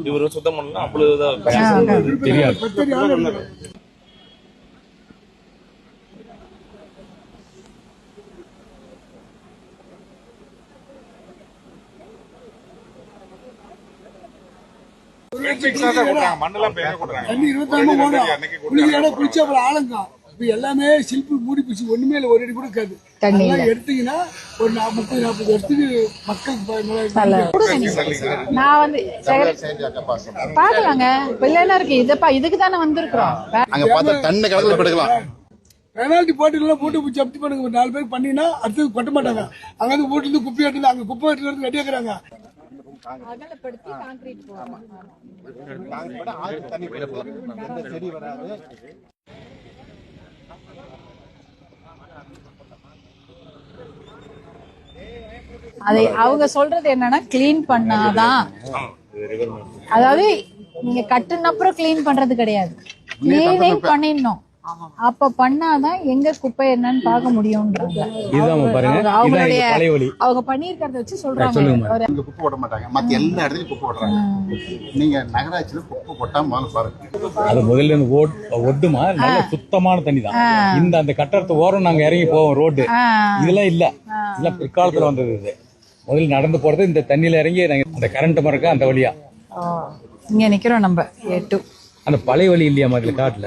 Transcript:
இவரு சுத்தம் பண்ணலாம் அவ்வளவுதான் தெரியாது. எல்லாமே சில்பு மூடி பிடிச்சி ஒண்ணுமே இல்லை, ஒரு அடி கூட இருக்காது. எடுத்தீங்கன்னா ஒரு 30-40 இடத்துக்கு மக்கள் நான் வந்து பாக்கலாங்க. பிள்ளைனா இருக்கு இதப்பா, இதுக்கு தானே வந்திருக்கிறோம். பெனால்டி போட்டுலாம் போட்டு ஜப்தி பண்ணுங்க. ஒரு 4 பேர் பண்ணீங்கன்னா அடுத்தது கொட்ட மாட்டாங்க. அங்க வீட்டுல இருந்து குப்பை எடுத்து அங்க குப்பை எடுத்து ரெடி ஆக்குறாங்க. அதை அவங்க சொல்றது என்னன்னா கிளீன் பண்ணாதான், அதாவது நீங்க கட்டுன அப்புறம் கிளீன் பண்றது கிடையாது, கிளீனிங் பண்ணிடணும். அப்ப பண்ணாதான் எங்க குப்பை என்னன்னு பார்க்க முடியும்ன்றாங்க. அவங்களுடைய அவங்க பண்ணிருக்கிறத வச்சு சொல்றாங்க. குப்பை போட மாட்டாங்க, மத்த எல்லா இடத்துலயும் குப்பை போடுறாங்க. நீங்க நகராட்சியில குப்பை போட்டாம முதல்ல பாருங்க. அது முதல்ல ஒட்டுமா நல்ல சுத்தமான தண்ணி தான். இந்த அந்த கட்டடத்து ஓரம் நாங்க இறங்கி போவோம் ரோடு, இதெல்லாம் இல்ல, இதெல்லாம் பிற்காலத்துல வந்தது. இது முதல்ல நடந்து போறது இந்த தண்ணியில இறங்கி அந்த கரண்ட் மரக்க அந்த வழியா இங்க நிக்கிறோம் நம்ம 8 அந்த பழைய வழி இல்லையா மாதிரி காட்டுல.